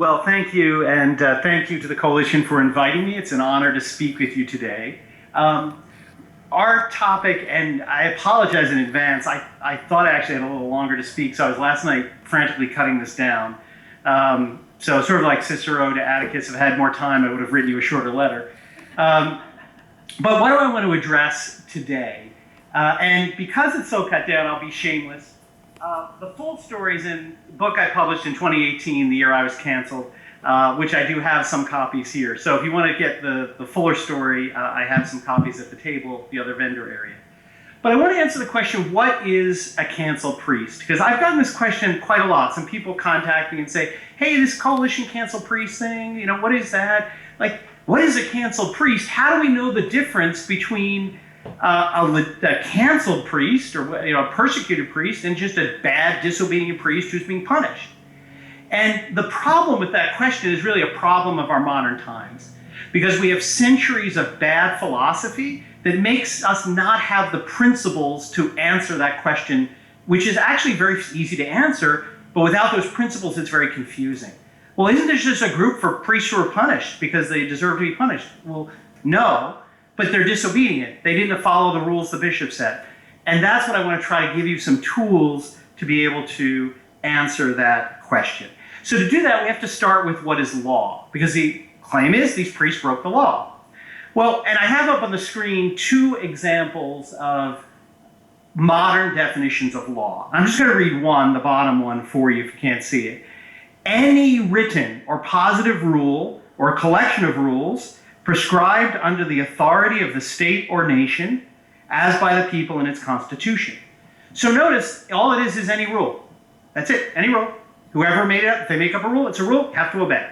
Well, thank you, and thank you to the Coalition for inviting me. It's an honor to speak with you today. Our topic, and I apologize in advance, I thought I actually had a little longer to speak, so I was last night frantically cutting this down. So sort of like Cicero to Atticus, if I had more time, I would have written you a shorter letter. But what do I want to address today? And because it's so cut down, I'll be shameless. The full story is in the book I published in 2018, the year I was canceled, which I do have some copies here. So if you want to get the fuller story, I have some copies at the table, the other vendor area. But I want to answer the question, what is a canceled priest? Because I've gotten this question quite a lot. Some people contact me and say, hey, this coalition canceled priest thing, what is that? Like, what is a canceled priest? How do we know the difference between a canceled priest or a persecuted priest and just a bad, disobedient priest who's being punished? And the problem with that question is really a problem of our modern times, because we have centuries of bad philosophy that makes us not have the principles to answer that question, which is actually very easy to answer, but without those principles, it's very confusing. Well, isn't there just a group for priests who are punished because they deserve to be punished? Well, no, but they're disobedient. They didn't follow the rules the bishop set. And that's what I want to try to give you some tools to be able to answer that question. So to do that, we have to start with what is law, because the claim is these priests broke the law. Well, and I have up on the screen two examples of modern definitions of law. I'm just going to read one, the bottom one, for you if you can't see it. Any written or positive rule or collection of rules prescribed under the authority of the state or nation as by the people in its constitution. So notice, all it is any rule. That's it, any rule. Whoever made it up, if they make up a rule, it's a rule, have to obey.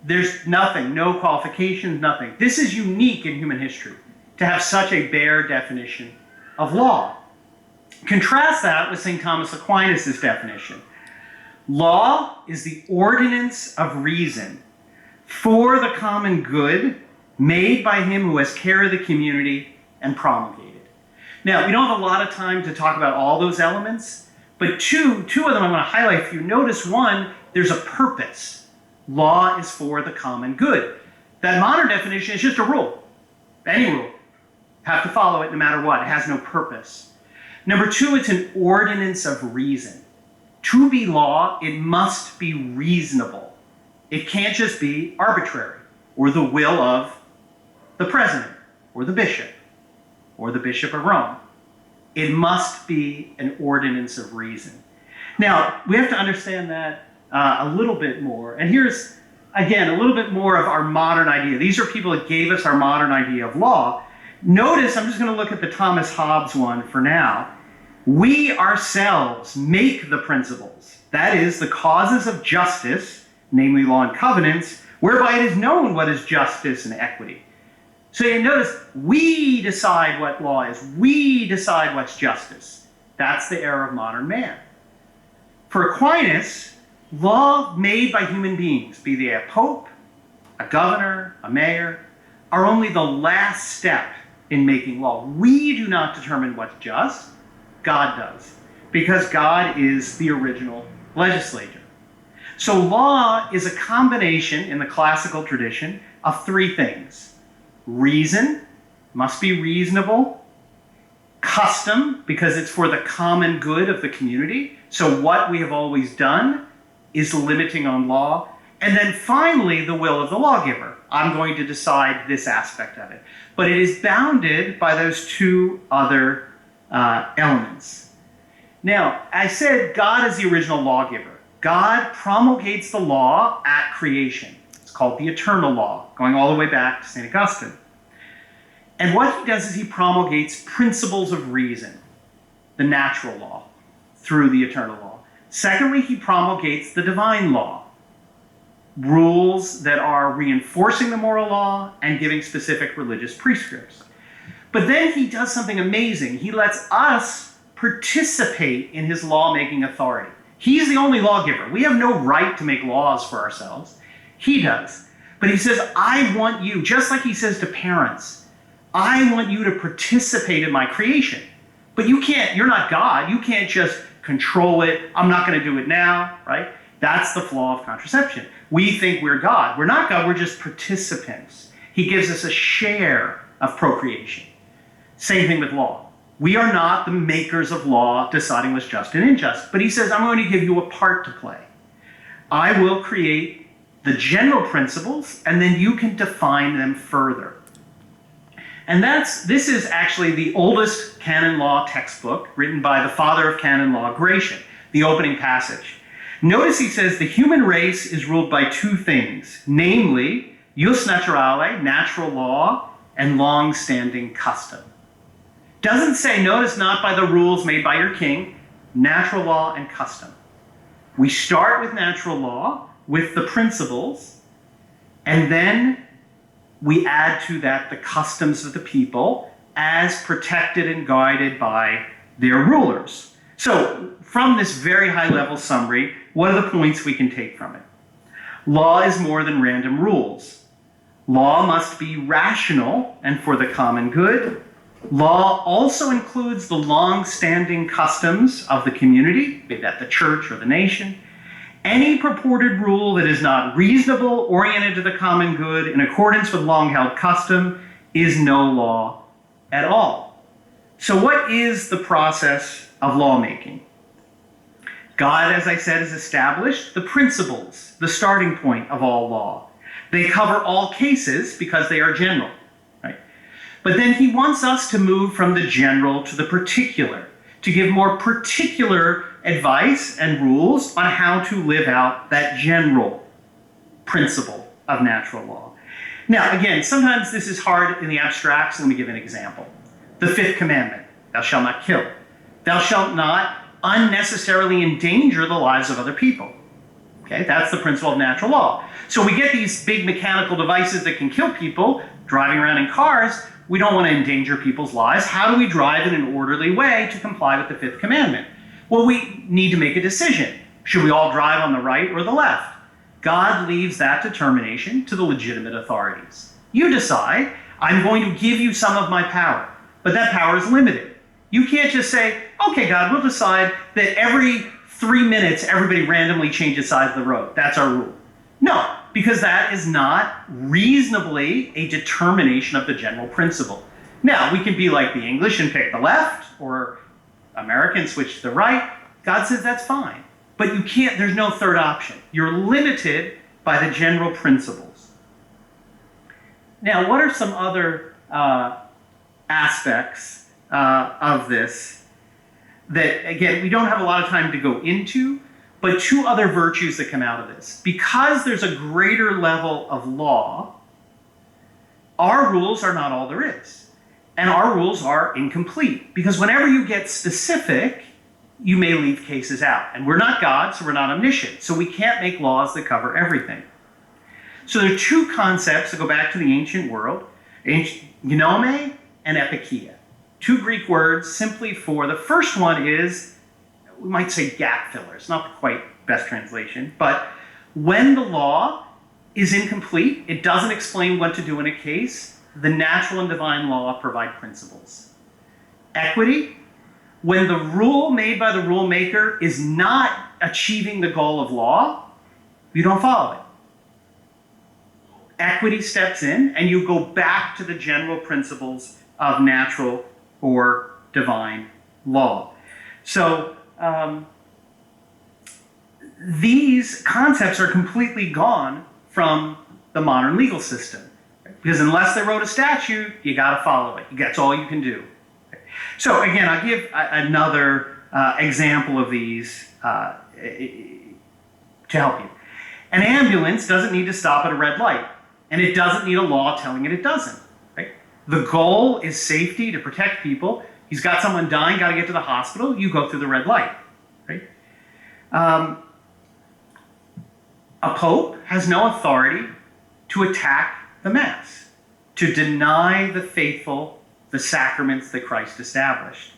There's nothing, no qualifications, nothing. This is unique in human history, to have such a bare definition of law. Contrast that with St. Thomas Aquinas' definition. Law is the ordinance of reason for the common good made by him who has care of the community and promulgated. Now, we don't have a lot of time to talk about all those elements, but two of them I want to highlight for you. Notice one, there's a purpose. Law is for the common good. That modern definition is just a rule. Any rule. Have to follow it no matter what. It has no purpose. Number two, it's an ordinance of reason. To be law, it must be reasonable. It can't just be arbitrary or the will of the president or the bishop of Rome. It must be an ordinance of reason. Now, we have to understand that a little bit more. And here's, again, a little bit more of our modern idea. These are people that gave us our modern idea of law. Notice, I'm just going to look at the Thomas Hobbes one for now. We ourselves make the principles, that is, the causes of justice, namely law and covenants, whereby it is known what is justice and equity. So you notice, we decide what law is. We decide what's justice. That's the error of modern man. For Aquinas, law made by human beings, be they a pope, a governor, a mayor, are only the last step in making law. We do not determine what's just. God does, because God is the original legislator. So law is a combination in the classical tradition of three things. Reason, must be reasonable. Custom, because it's for the common good of the community. So what we have always done is limiting on law. And then finally, the will of the lawgiver. I'm going to decide this aspect of it. But it is bounded by those two other elements. Now, I said God is the original lawgiver. God promulgates the law at creation. It's called the eternal law, going all the way back to St. Augustine. And what he does is he promulgates principles of reason, the natural law, through the eternal law. Secondly, he promulgates the divine law, rules that are reinforcing the moral law and giving specific religious prescripts. But then he does something amazing. He lets us participate in his lawmaking authority. He's the only lawgiver. We have no right to make laws for ourselves. He does. But he says, I want you, just like he says to parents, I want you to participate in my creation. But you can't, you're not God. You can't just control it. I'm not going to do it now, right? That's the flaw of contraception. We think we're God. We're not God, we're just participants. He gives us a share of procreation. Same thing with law. We are not the makers of law deciding what's just and unjust. But he says, I'm going to give you a part to play. I will create the general principles, and then you can define them further. And this is actually the oldest canon law textbook written by the father of canon law, Gratian, the opening passage. Notice he says the human race is ruled by two things, namely, jus naturale, natural law, and long-standing custom. Doesn't say, notice, not by the rules made by your king, natural law and custom. We start with natural law, with the principles, and then we add to that the customs of the people as protected and guided by their rulers. So from this very high-level summary, what are the points we can take from it? Law is more than random rules. Law must be rational and for the common good. Law also includes the long-standing customs of the community, be that the church or the nation. Any purported rule that is not reasonable, oriented to the common good, in accordance with long-held custom, is no law at all. So what is the process of lawmaking? God, as I said, has established the principles, the starting point of all law. They cover all cases because they are general, right? But then he wants us to move from the general to the particular, to give more particular advice and rules on how to live out that general principle of natural law. Now, again, sometimes this is hard in the abstract, so let me give an example. The fifth commandment, thou shalt not kill. Thou shalt not unnecessarily endanger the lives of other people. Okay, that's the principle of natural law. So we get these big mechanical devices that can kill people driving around in cars. We don't want to endanger people's lives. How do we drive in an orderly way to comply with the fifth commandment? Well, we need to make a decision. Should we all drive on the right or the left? God leaves that determination to the legitimate authorities. You decide, I'm going to give you some of my power, but that power is limited. You can't just say, okay, God, we'll decide that every 3 minutes, everybody randomly changes sides of the road. That's our rule. No, because that is not reasonably a determination of the general principle. Now, we can be like the English and pick the left, or Americans switch to the right. God says that's fine. But you can't, there's no third option. You're limited by the general principles. Now, what are some other aspects of this that, again, we don't have a lot of time to go into, but two other virtues that come out of this. Because there's a greater level of law, our rules are not all there is. And our rules are incomplete. Because whenever you get specific, you may leave cases out. And we're not God, so we're not omniscient. So we can't make laws that cover everything. So there are two concepts that go back to the ancient world, gnome and epikeia. Two Greek words simply for, the first one is, we might say gap filler. It's not quite best translation, but when the law is incomplete, it doesn't explain what to do in a case, the natural and divine law provide principles. Equity, when the rule made by the rule maker is not achieving the goal of law, you don't follow it. Equity steps in and you go back to the general principles of natural or divine law. So these concepts are completely gone from the modern legal system. Because unless they wrote a statute, you got to follow it. That's all you can do. So again, I'll give another example of these to help you. An ambulance doesn't need to stop at a red light, and it doesn't need a law telling it doesn't. Right? The goal is safety, to protect people. He's got someone dying, got to get to the hospital, you go through the red light. Right? A pope has no authority to attack the Mass, to deny the faithful the sacraments that Christ established.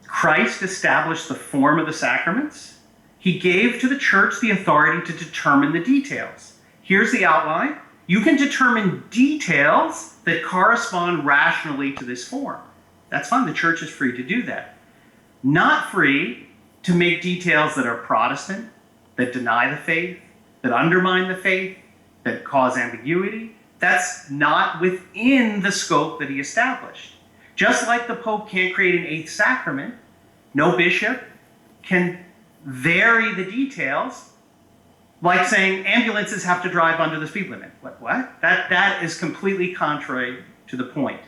Christ established the form of the sacraments. He gave to the church the authority to determine the details. Here's the outline. You can determine details that correspond rationally to this form. That's fine. The church is free to do that. Not free to make details that are Protestant, that deny the faith, that undermine the faith, that cause ambiguity. That's not within the scope that he established. Just like the Pope can't create an eighth sacrament, no bishop can vary the details, like saying ambulances have to drive under the speed limit. What? That is completely contrary to the point.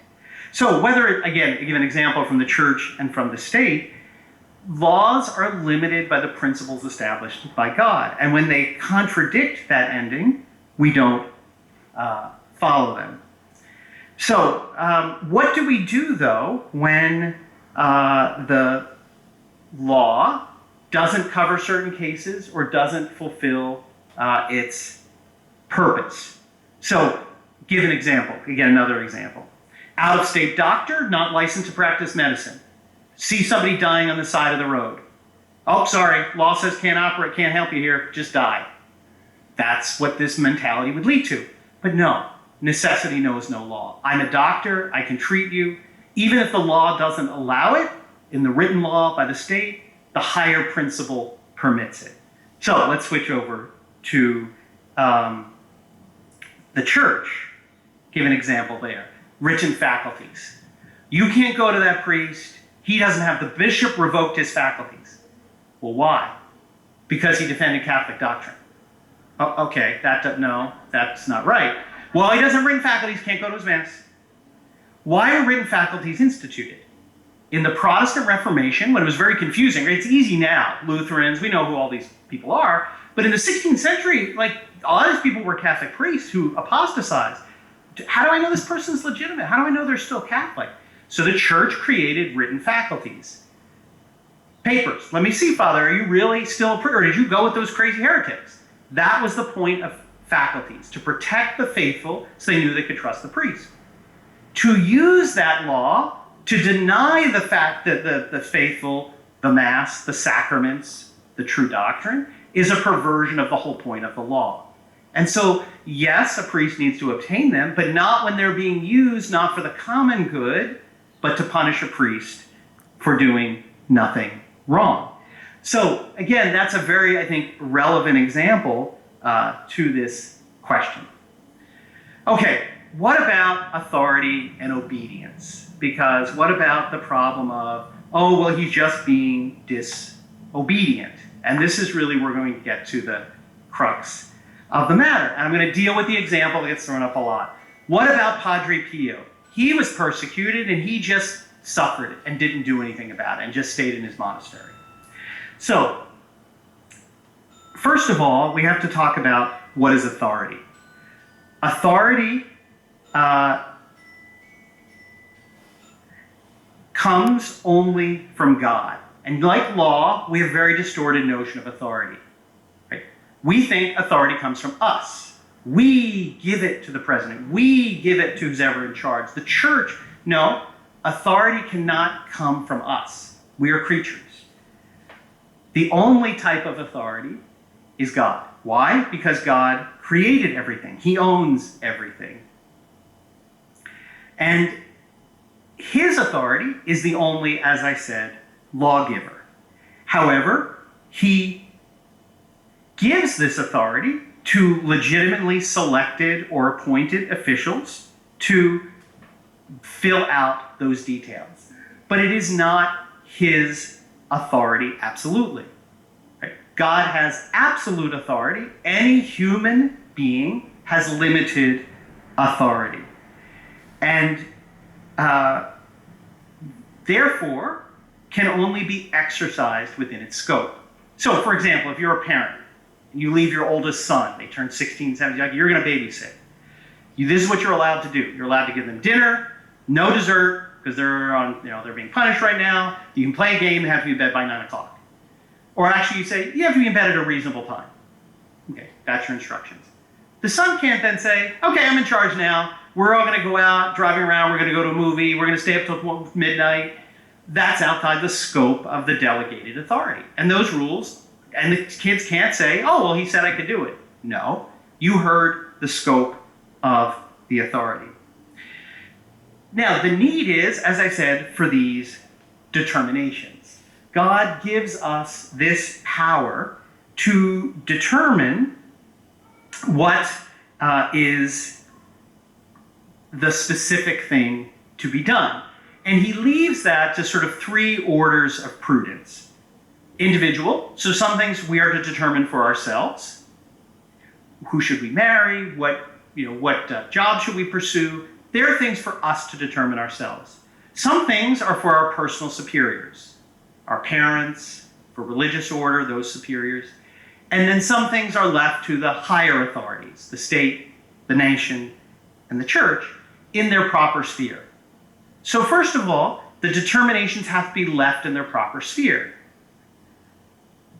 So whether, again, to give an example from the church and from the state, laws are limited by the principles established by God. And when they contradict that ending, we don't follow them. So what do we do, though, when the law doesn't cover certain cases or doesn't fulfill its purpose? So give an example. Again, another example. Out-of-state doctor, not licensed to practice medicine. See somebody dying on the side of the road. Oh, sorry, law says can't operate, can't help you here, just die. That's what this mentality would lead to. But no, necessity knows no law. I'm a doctor, I can treat you. Even if the law doesn't allow it, in the written law by the state, the higher principle permits it. So let's switch over to the church. Give an example there. Written faculties. You can't go to that priest. He doesn't have, the bishop revoked his faculties. Well, why? Because he defended Catholic doctrine. Oh, okay, no, that's not right. Well, he doesn't have written faculties, can't go to his mass. Why are written faculties instituted? In the Protestant Reformation, when it was very confusing, right? It's easy now, Lutherans, we know who all these people are, but in the 16th century, like, a lot of these people were Catholic priests who apostatized. How do I know this person's legitimate? How do I know they're still Catholic? So the church created written faculties. Papers. Let me see, Father, are you really still a priest, or did you go with those crazy heretics? That was the point of faculties, to protect the faithful so they knew they could trust the priest. To use that law to deny the fact that the faithful, the Mass, the sacraments, the true doctrine, is a perversion of the whole point of the law. And so, yes, a priest needs to obtain them, but not when they're being used not for the common good, but to punish a priest for doing nothing wrong. So, again, that's a very, I think, relevant example to this question. Okay, what about authority and obedience? Because what about the problem of, oh, well, he's just being disobedient? And this is really, we're going to get to the crux of the matter. And I'm going to deal with the example that gets thrown up a lot. What about Padre Pio? He was persecuted and he just suffered it and didn't do anything about it and just stayed in his monastery. So, first of all, we have to talk about what is authority. Authority comes only from God. And like law, we have a very distorted notion of authority. Right? We think authority comes from us. We give it to the president. We give it to who's ever in charge. The church, no, authority cannot come from us. We are creatures. The only type of authority is God. Why? Because God created everything. He owns everything. And his authority is the only, as I said, lawgiver. However, he gives this authority to legitimately selected or appointed officials to fill out those details. But it is not his authority absolutely. Right? God has absolute authority. Any human being has limited authority. And therefore, can only be exercised within its scope. So, for example, if you're a parent, and you leave your oldest son, they turn 16, 17, you're going to babysit. This is what you're allowed to do. You're allowed to give them dinner, no dessert, because they're being punished right now. You can play a game and have to be in bed by 9 o'clock. Or actually you say, you have to be in bed at a reasonable time. Okay, that's your instructions. The son can't then say, okay, I'm in charge now. We're all going to go out, driving around, we're going to go to a movie, we're going to stay up till midnight. That's outside the scope of the delegated authority. And those rules, and the kids can't say, oh, well, he said I could do it. No, you heard the scope of the authority. Now, the need is, as I said, for these determinations. God gives us this power to determine what is the specific thing to be done. And he leaves that to sort of three orders of prudence. Individual, so some things we are to determine for ourselves. Who should we marry? What job should we pursue? There are things for us to determine ourselves. Some things are for our personal superiors, our parents, for religious order, those superiors. And then some things are left to the higher authorities, the state, the nation, and the church, in their proper sphere. So first of all, the determinations have to be left in their proper sphere.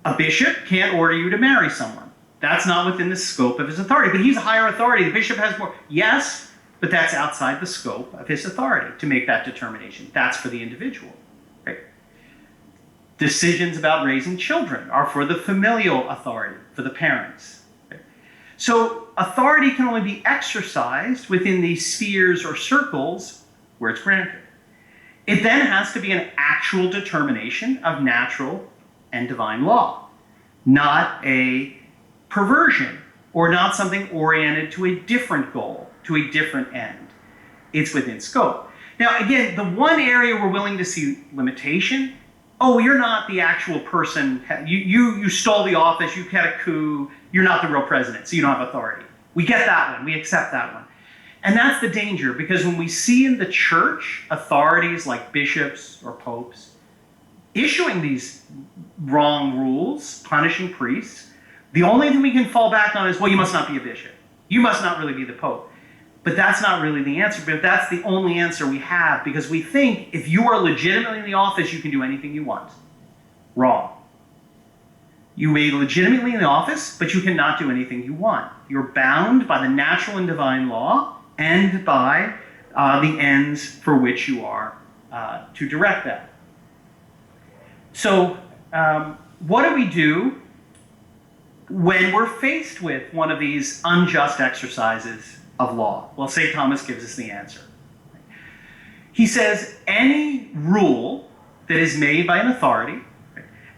A bishop can't order you to marry someone. That's not within the scope of his authority. But he's a higher authority. The bishop has more. Yes, but that's outside the scope of his authority to make that determination. That's for the individual. Right? Decisions about raising children are for the familial authority, for the parents. Right? So authority can only be exercised within these spheres or circles where it's granted. It then has to be an actual determination of natural and divine law, not a perversion or not something oriented to a different goal, to a different end. It's within scope. Now, again, the one area we're willing to see limitation, oh, you're not the actual person, you stole the office, you had a coup, you're not the real president, so you don't have authority. We get that one, we accept that one. And that's the danger, because when we see in the church authorities like bishops or popes issuing these wrong rules, punishing priests, the only thing we can fall back on is, well, you must not be a bishop. You must not really be the pope. But that's not really the answer. But that's the only answer we have, because we think if you are legitimately in the office, you can do anything you want. Wrong. You may legitimately in the office, but you cannot do anything you want. You're bound by the natural and divine law and by the ends for which you are to direct that. So what do we do when we're faced with one of these unjust exercises of law? Well, St. Thomas gives us the answer. He says any rule that is made by an authority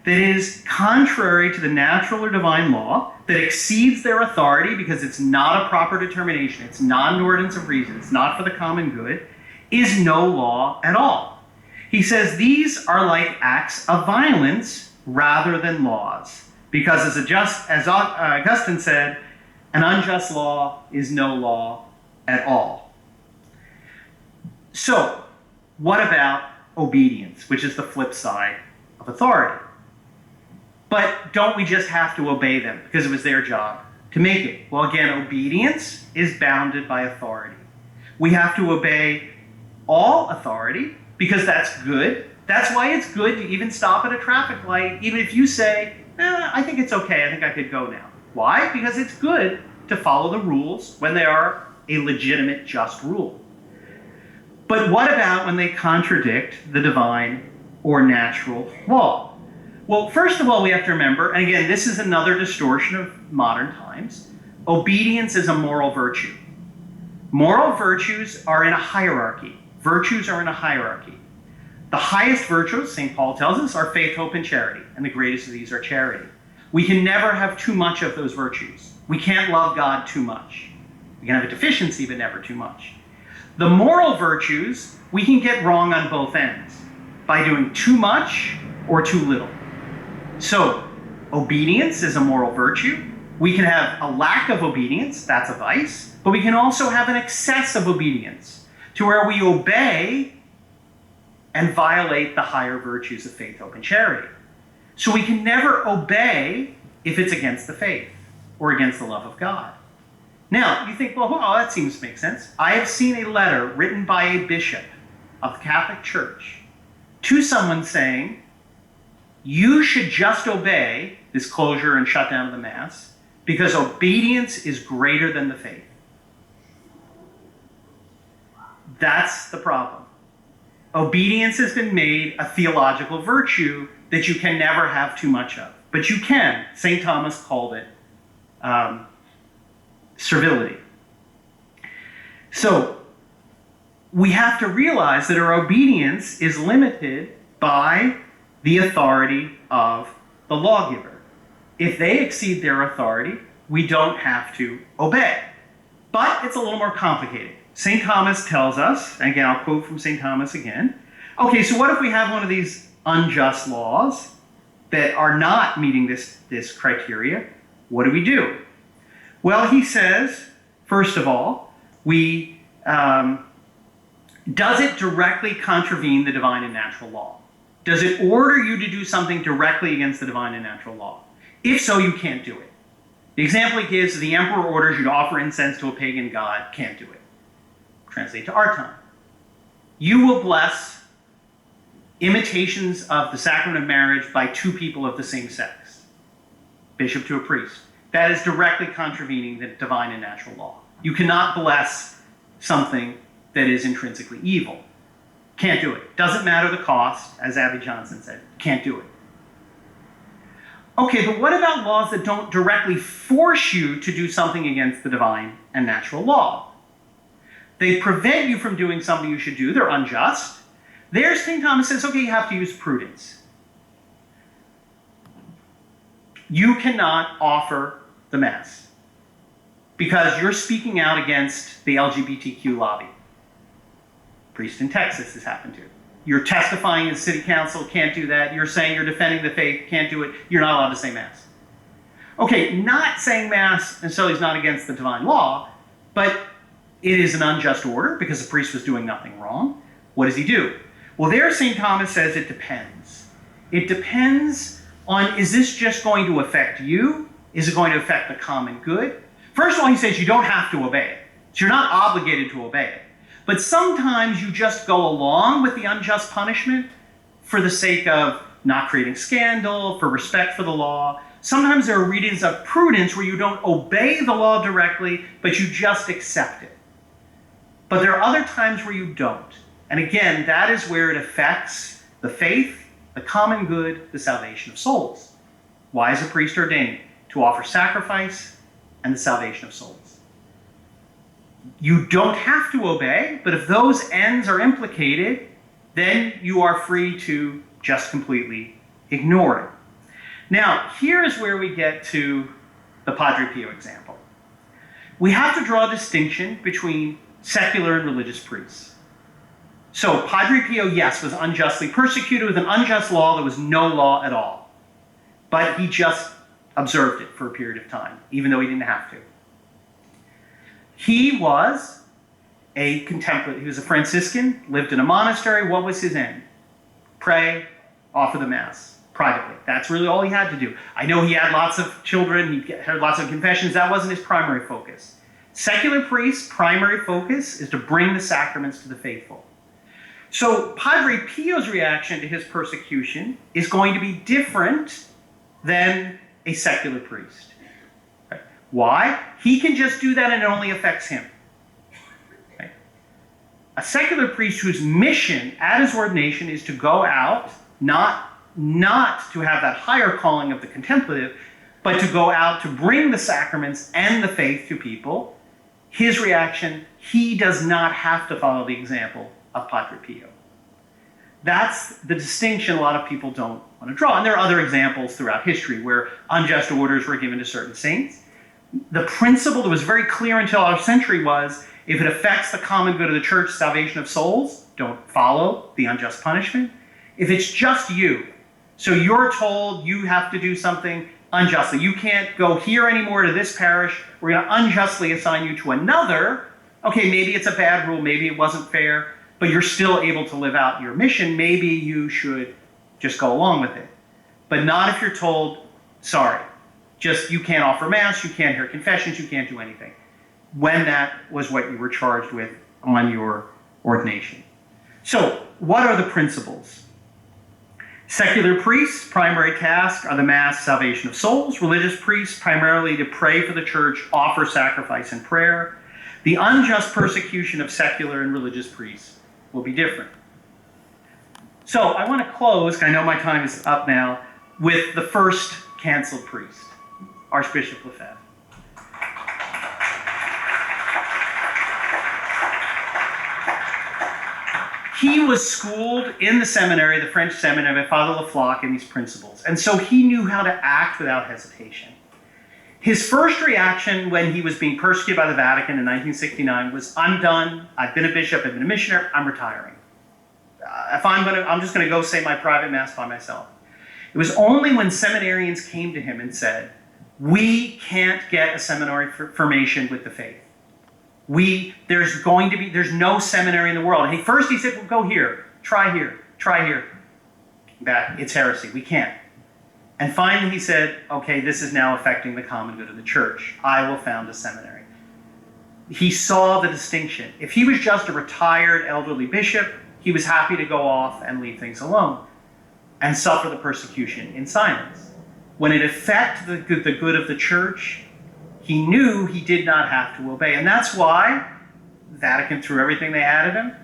that is contrary to the natural or divine law, that exceeds their authority because it's not a proper determination, it's not an ordinance of reason, it's not for the common good, is no law at all. He says these are like acts of violence rather than laws, because as Augustine said, an unjust law is no law at all. So, what about obedience, which is the flip side of authority? But don't we just have to obey them because it was their job to make it? Well, again, obedience is bounded by authority. We have to obey all authority because that's good. That's why it's good to even stop at a traffic light, even if you say, I think it's okay, I think I could go now. Why? Because it's good to follow the rules when they are a legitimate, just rule. But what about when they contradict the divine or natural law? Well, first of all, we have to remember, and again, this is another distortion of modern times, obedience is a moral virtue. Moral virtues are in a hierarchy. Virtues are in a hierarchy. The highest virtues, St. Paul tells us, are faith, hope, and charity, and the greatest of these are charity. We can never have too much of those virtues. We can't love God too much. We can have a deficiency, but never too much. The moral virtues, we can get wrong on both ends by doing too much or too little. So, obedience is a moral virtue. We can have a lack of obedience, that's a vice, but we can also have an excess of obedience to where we obey and violate the higher virtues of faith, hope, and charity. So we can never obey if it's against the faith or against the love of God. Now, you think, well, that seems to make sense. I have seen a letter written by a bishop of the Catholic Church to someone saying, you should just obey this closure and shutdown of the Mass because obedience is greater than the faith. That's the problem. Obedience has been made a theological virtue that you can never have too much of. But you can. St. Thomas called it servility. So we have to realize that our obedience is limited by the authority of the lawgiver. If they exceed their authority, we don't have to obey. But it's a little more complicated. St. Thomas tells us, and again, I'll quote from St. Thomas again, okay, so what if we have one of these unjust laws that are not meeting this criteria? What do we do? Well, he says, first of all, does it directly contravene the divine and natural law? Does it order you to do something directly against the divine and natural law? If so, you can't do it. The example he gives is the emperor orders you to offer incense to a pagan god, can't do it. Translate to our time. You will bless imitations of the sacrament of marriage by two people of the same sex, bishop to a priest. That is directly contravening the divine and natural law. You cannot bless something that is intrinsically evil. Can't do it. Doesn't matter the cost, as Abby Johnson said. Can't do it. Okay, but what about laws that don't directly force you to do something against the divine and natural law? They prevent you from doing something you should do. They're unjust. There, St. Thomas says, okay, you have to use prudence. You cannot offer the Mass because you're speaking out against the LGBTQ lobby. Priest in Texas has happened to. You're testifying in city council, can't do that. You're saying you're defending the faith, can't do it. You're not allowed to say Mass. Okay, not saying Mass necessarily is not against the divine law, but it is an unjust order because the priest was doing nothing wrong. What does he do? Well, there St. Thomas says it depends. It depends on, is this just going to affect you? Is it going to affect the common good? First of all, he says you don't have to obey it. So you're not obligated to obey it. But sometimes you just go along with the unjust punishment for the sake of not creating scandal, for respect for the law. Sometimes there are readings of prudence where you don't obey the law directly, but you just accept it. But there are other times where you don't. And again, that is where it affects the faith, the common good, the salvation of souls. Why is a priest ordained? To offer sacrifice and the salvation of souls. You don't have to obey, but if those ends are implicated, then you are free to just completely ignore it. Now, here is where we get to the Padre Pio example. We have to draw a distinction between secular and religious priests. So Padre Pio, yes, was unjustly persecuted with an unjust law that was no law at all. But he just observed it for a period of time, even though he didn't have to. He was a contemplative. He was a Franciscan, lived in a monastery. What was his end? Pray, offer the Mass privately. That's really all he had to do. I know he had lots of children. He had lots of confessions. That wasn't his primary focus. Secular priest's primary focus is to bring the sacraments to the faithful. So Padre Pio's reaction to his persecution is going to be different than a secular priest. Why? He can just do that and it only affects him. Okay. A secular priest whose mission at his ordination is to go out, not to have that higher calling of the contemplative, but to go out to bring the sacraments and the faith to people, his reaction, he does not have to follow the example of Padre Pio. That's the distinction a lot of people don't want to draw. And there are other examples throughout history where unjust orders were given to certain saints. The principle that was very clear until our century was, if it affects the common good of the church, salvation of souls, don't follow the unjust punishment. If it's just you, so you're told you have to do something unjustly, you can't go here anymore to this parish, we're going to unjustly assign you to another. Okay, maybe it's a bad rule, maybe it wasn't fair, but you're still able to live out your mission. Maybe you should just go along with it. But not if you're told, sorry, just you can't offer Mass, you can't hear confessions, you can't do anything, when that was what you were charged with on your ordination. So, what are the principles? Secular priests' primary task are the Mass, salvation of souls. Religious priests primarily to pray for the church, offer sacrifice and prayer. The unjust persecution of secular and religious priests will be different. So I want to close, I know my time is up now, with the first canceled priest, Archbishop Lefebvre. he was schooled in the seminary, the French seminary, by Father Lafloc in these principles. And so he knew how to act without hesitation. His first reaction when he was being persecuted by the Vatican in 1969 was, I'm done. I've been a bishop. I've been a missionary. I'm retiring. I'm just going to go say my private mass by myself. It was only when seminarians came to him and said, we can't get a seminary formation with the faith. There's no seminary in the world. And first he said, well, go here, try here. That it's heresy, we can't. And finally he said, okay, this is now affecting the common good of the church. I will found a seminary. He saw the distinction. If he was just a retired elderly bishop, he was happy to go off and leave things alone and suffer the persecution in silence. When it affected the good of the church, he knew he did not have to obey. And that's why Vatican threw everything they had at him.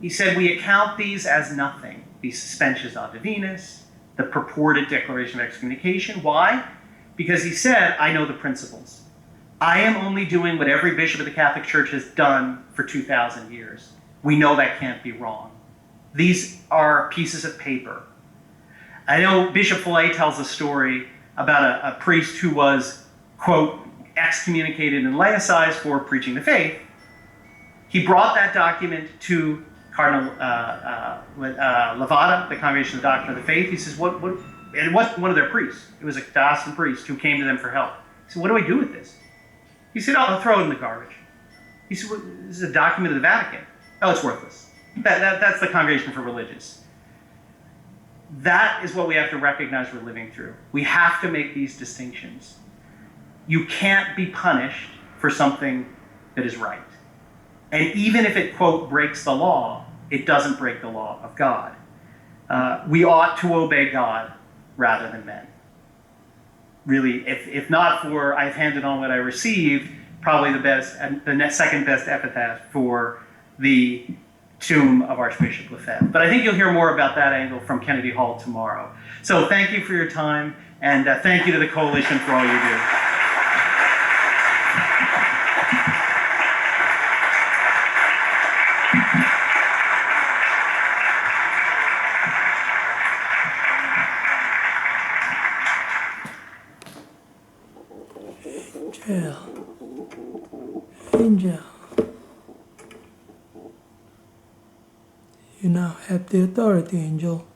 He said, we account these as nothing, these suspensions ad divinis, the purported declaration of excommunication. Why? Because he said, I know the principles. I am only doing what every bishop of the Catholic Church has done for 2,000 years. We know that can't be wrong. These are pieces of paper. I know Bishop Fillet tells a story about a priest who was, quote, excommunicated and laicized for preaching the faith. He brought that document to Cardinal Levada, the Congregation of the Doctrine of the Faith. He says, and it wasn't one of their priests. It was a diocesan priest who came to them for help. He said, what do I do with this? He said, I'll throw it in the garbage. He said, well, this is a document of the Vatican. Oh, it's worthless. That's the Congregation for Religious. That is what we have to recognize we're living through. We have to make these distinctions. You can't be punished for something that is right. And even if it, quote, breaks the law, it doesn't break the law of God. We ought to obey God rather than men. Really, if not for I've handed on what I received, probably the second best epitaph for the tomb of Archbishop Lefebvre. But I think you'll hear more about that angle from Kennedy Hall tomorrow. So thank you for your time, and thank you to the Coalition for all you do. Angel, you now have the authority, Angel.